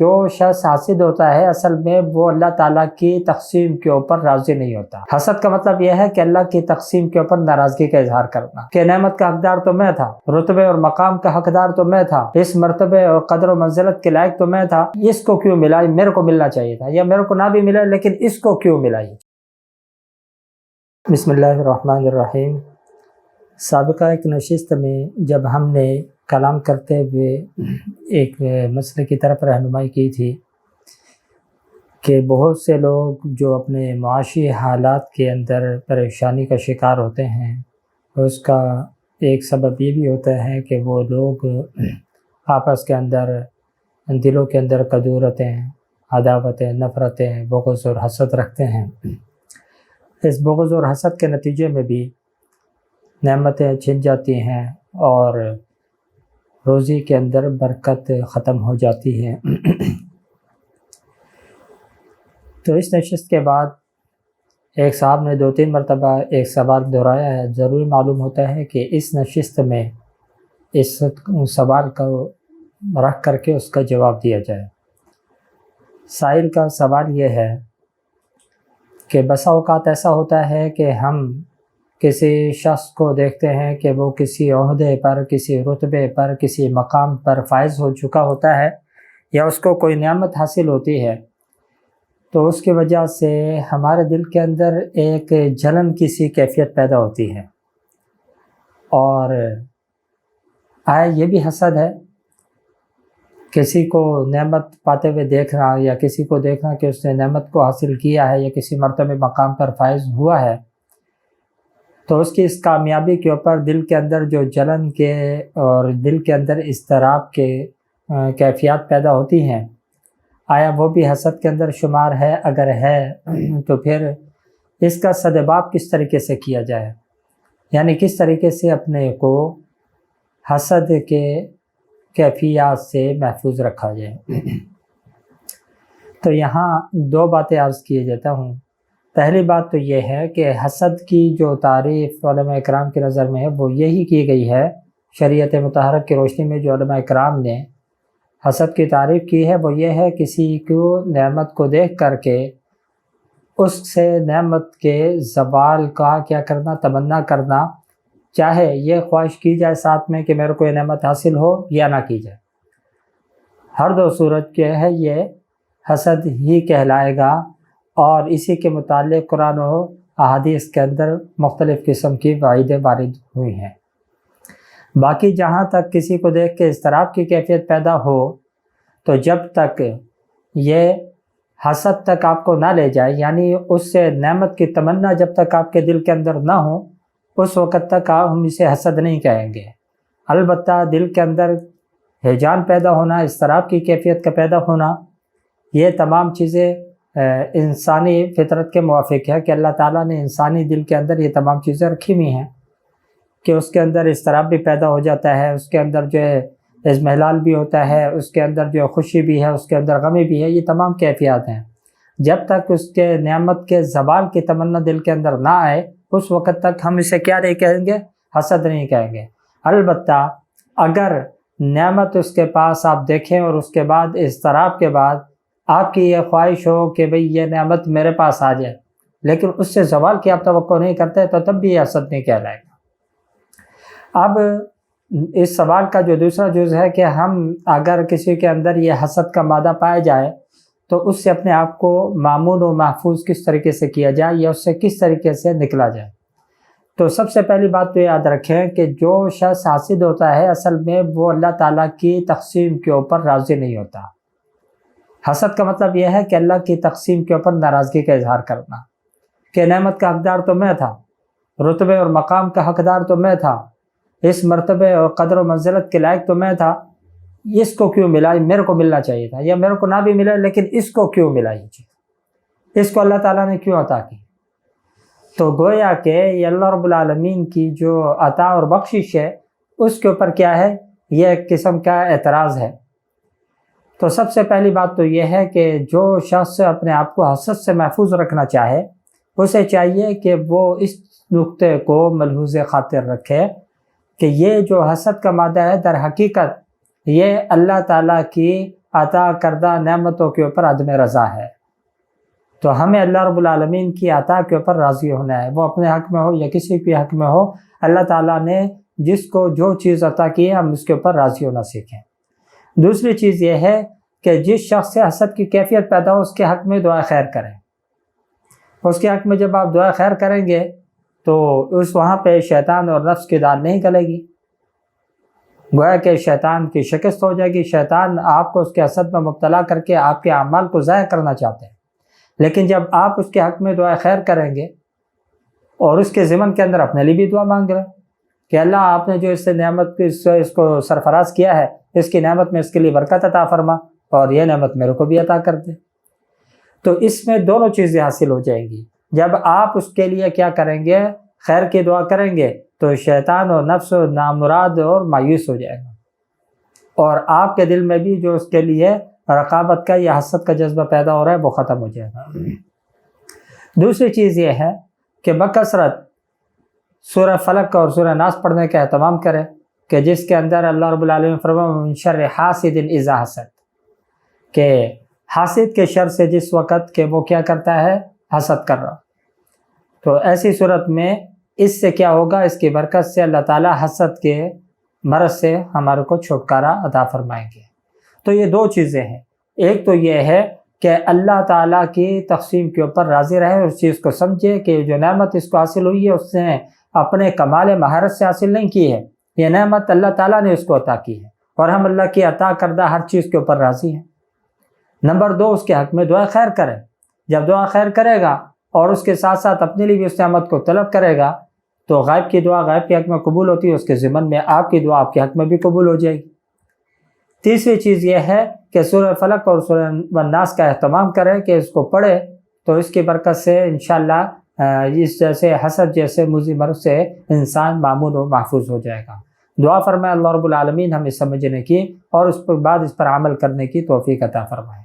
جو شخص حاسد ہوتا ہے اصل میں وہ اللہ تعالیٰ کی تقسیم کے اوپر راضی نہیں ہوتا۔ حسد کا مطلب یہ ہے کہ اللہ کی تقسیم کے اوپر ناراضگی کا اظہار کرنا، کہ نعمت کا حقدار تو میں تھا، رتبے اور مقام کا حقدار تو میں تھا، اس مرتبے اور قدر و منزلت کے لائق تو میں تھا، اس کو کیوں ملا؟ میرے کو ملنا چاہیے تھا، یا میرے کو نہ بھی ملا لیکن اس کو کیوں ملا؟ بسم اللہ الرحمن الرحیم۔ سابقہ ایک نشست میں جب ہم نے کلام کرتے ہوئے ایک مسئلے کی طرف رہنمائی کی تھی کہ بہت سے لوگ جو اپنے معاشی حالات کے اندر پریشانی کا شکار ہوتے ہیں، اس کا ایک سبب یہ بھی ہوتا ہے کہ وہ لوگ آپس کے اندر دلوں کے اندر کدورتیں، عداوتیں، نفرتیں، بغض اور حسد رکھتے ہیں۔ اس بغض اور حسد کے نتیجے میں بھی نعمتیں چھن جاتی ہیں اور روزی کے اندر برکت ختم ہو جاتی ہے۔ تو اس نشست کے بعد ایک صاحب نے 2-3 مرتبہ ایک سوال دہرایا ہے۔ ضروری معلوم ہوتا ہے کہ اس نشست میں اس سوال کو رکھ کر کے اس کا جواب دیا جائے۔ سائل کا سوال یہ ہے کہ بسا اوقات ایسا ہوتا ہے کہ ہم کسی شخص کو دیکھتے ہیں کہ وہ کسی عہدے پر، کسی رتبے پر، کسی مقام پر فائز ہو چکا ہوتا ہے، یا اس کو کوئی نعمت حاصل ہوتی ہے، تو اس کی وجہ سے ہمارے دل کے اندر ایک جلن کی سی کیفیت پیدا ہوتی ہے۔ اور آیا یہ بھی حسد ہے؟ کسی کو نعمت پاتے ہوئے دیکھنا، یا کسی کو دیکھنا کہ اس نے نعمت کو حاصل کیا ہے یا کسی مرتبہ مقام پر فائز ہوا ہے، تو اس کی اس کامیابی کے اوپر دل کے اندر جو جلن کے اور دل کے اندر اضطراب کے کیفیات پیدا ہوتی ہیں، آیا وہ بھی حسد کے اندر شمار ہے؟ اگر ہے تو پھر اس کا سدباب کس طریقے سے کیا جائے، یعنی کس طریقے سے اپنے کو حسد کے کیفیات سے محفوظ رکھا جائے۔ تو یہاں 2 باتیں عرض کیے جاتا ہوں۔ پہلی بات تو یہ ہے کہ حسد کی جو تعریف علماء اکرام کی نظر میں ہے وہ یہی کی گئی ہے، شریعت مطہرہ کی روشنی میں جو علماء اکرام نے حسد کی تعریف کی ہے وہ یہ ہے کسی کو نعمت کو دیکھ کر کے اس سے نعمت کے زوال کا کیا کرنا، تمنا کرنا، چاہے یہ خواہش کی جائے ساتھ میں کہ میرے کو یہ نعمت حاصل ہو یا نہ کی جائے، ہر 2 صورت کے ہے یہ حسد ہی کہلائے گا۔ اور اسی کے متعلق قرآن و احادیث کے اندر مختلف قسم کی وعیدیں وارد ہوئی ہیں۔ باقی جہاں تک کسی کو دیکھ کے اضطراب کی کیفیت پیدا ہو، تو جب تک یہ حسد تک آپ کو نہ لے جائے، یعنی اس سے نعمت کی تمنا جب تک آپ کے دل کے اندر نہ ہو، اس وقت تک ہم اسے حسد نہیں کہیں گے۔ البتہ دل کے اندر ہیجان پیدا ہونا، اضطراب کی کیفیت کا پیدا ہونا، یہ تمام چیزیں انسانی فطرت کے موافق ہے کہ اللہ تعالیٰ نے انسانی دل کے اندر یہ تمام چیزیں رکھی ہوئی ہیں کہ اس کے اندر اضطراب بھی پیدا ہو جاتا ہے، اس کے اندر جو ہے اضمحلال بھی ہوتا ہے، اس کے اندر جو خوشی بھی ہے، اس کے اندر غمی بھی ہے، یہ تمام کیفیات ہیں۔ جب تک اس کے نعمت کے زوال کی تمنا دل کے اندر نہ آئے، اس وقت تک ہم اسے کیا نہیں کہیں گے؟ حسد نہیں کہیں گے۔ البتہ اگر نعمت اس کے پاس آپ دیکھیں اور اس کے بعد اضطراب کے بعد آپ کی یہ خواہش ہو کہ بھئی یہ نعمت میرے پاس آ جائے، لیکن اس سے زوال کی آپ توقع نہیں کرتے، تو تب بھی یہ حسد نہیں کہلائے گا۔ اب اس سوال کا جو دوسرا جز ہے کہ ہم اگر کسی کے اندر یہ حسد کا مادہ پایا جائے تو اس سے اپنے آپ کو مامون و محفوظ کس طریقے سے کیا جائے، یا اس سے کس طریقے سے نکلا جائے۔ تو سب سے پہلی بات تو یاد رکھیں کہ جو شخص حاسد ہوتا ہے اصل میں وہ اللہ تعالیٰ کی تقسیم کے اوپر راضی نہیں ہوتا۔ حسد کا مطلب یہ ہے کہ اللہ کی تقسیم کے اوپر ناراضگی کا اظہار کرنا، کہ نعمت کا حقدار تو میں تھا، رتبے اور مقام کا حقدار تو میں تھا، اس مرتبے اور قدر و منزلت کے لائق تو میں تھا، اس کو کیوں ملا؟ میرے کو ملنا چاہیے تھا، یا میرے کو نہ بھی ملا لیکن اس کو کیوں ملا؟ یہ چیز اس کو اللہ تعالیٰ نے کیوں عطا کی؟ تو گویا کہ یہ اللہ رب العالمین کی جو عطا اور بخشش ہے اس کے اوپر کیا ہے؟ یہ ایک قسم کا اعتراض ہے۔ تو سب سے پہلی بات تو یہ ہے کہ جو شخص اپنے آپ کو حسد سے محفوظ رکھنا چاہے اسے چاہیے کہ وہ اس نقطے کو ملحوظ خاطر رکھے کہ یہ جو حسد کا مادہ ہے در حقیقت یہ اللہ تعالیٰ کی عطا کردہ نعمتوں کے اوپر عدم رضا ہے۔ تو ہمیں اللہ رب العالمین کی عطا کے اوپر راضی ہونا ہے، وہ اپنے حق میں ہو یا کسی کے حق میں ہو۔ اللہ تعالیٰ نے جس کو جو چیز عطا کی ہے ہم اس کے اوپر راضی ہونا سیکھیں۔ دوسری چیز یہ ہے کہ جس شخص سے حسد کی کیفیت پیدا ہو اس کے حق میں دعا خیر کریں۔ اس کے حق میں جب آپ دعا خیر کریں گے تو وہاں پہ شیطان اور نفس کی دال نہیں گلے گی، گویا کہ شیطان کی شکست ہو جائے گی۔ شیطان آپ کو اس کے حسد میں مبتلا کر کے آپ کے اعمال کو ضائع کرنا چاہتے ہیں، لیکن جب آپ اس کے حق میں دعا خیر کریں گے اور اس کے ضمن کے اندر اپنے لیے بھی دعا مانگ رہے ہیں کہ اللہ آپ نے جو اس سے نعمت اس کو سرفراز کیا ہے، اس کی نعمت میں اس کے لیے برکت عطا فرما اور یہ نعمت میرے کو بھی عطا کر دے، تو اس میں دونوں چیزیں حاصل ہو جائیں گی۔ جب آپ اس کے لیے کیا کریں گے، خیر کی دعا کریں گے، تو شیطان اور نفس نامراد اور مایوس ہو جائے گا، اور آپ کے دل میں بھی جو اس کے لیے رقابت کا یا حسد کا جذبہ پیدا ہو رہا ہے وہ ختم ہو جائے گا۔ دوسری چیز یہ ہے کہ بکثرت سورہ فلق اور سورہ ناس پڑھنے کا اہتمام کریں، کہ جس کے اندر اللہ رب العالمین فرمایا من شر حاسد اذا حسد، کہ حاسد کے شر سے جس وقت کہ وہ کیا کرتا ہے، حسد کر رہا۔ تو ایسی صورت میں اس سے کیا ہوگا، اس کی برکت سے اللہ تعالیٰ حسد کے مرض سے ہمارے کو چھٹکارا عطا فرمائیں گے۔ تو یہ دو چیزیں ہیں، ایک تو یہ ہے کہ اللہ تعالیٰ کی تقسیم کے اوپر راضی رہے اور اس چیز کو سمجھے کہ جو نعمت اس کو حاصل ہوئی ہے اس نے اپنے کمال مہارت سے حاصل نہیں کی ہے، یہ نعمت اللہ تعالیٰ نے اس کو عطا کی ہے، اور ہم اللہ کی عطا کردہ ہر چیز کے اوپر راضی ہیں۔ نمبر دو، اس کے حق میں دعا خیر کرے۔ جب دعا خیر کرے گا اور اس کے ساتھ ساتھ اپنے لیے بھی اس نعمت کو طلب کرے گا تو غائب کی دعا غائب کے حق میں قبول ہوتی ہے، اس کے ضمن میں آپ کی دعا آپ کے حق میں بھی قبول ہو جائے گی۔ تیسری چیز یہ ہے کہ سورہ فلق اور سورہ الناس کا اہتمام کرے کہ اس کو پڑھے، تو اس کی برکت سے انشاءاللہ اس جیسے حسد جیسے مضر مرض سے انسان معمون و محفوظ ہو جائے گا۔ دعا فرمائے اللہ رب العالمین ہمیں سمجھنے کی اور اس پر بعد اس پر عمل کرنے کی توفیق عطا فرمائے۔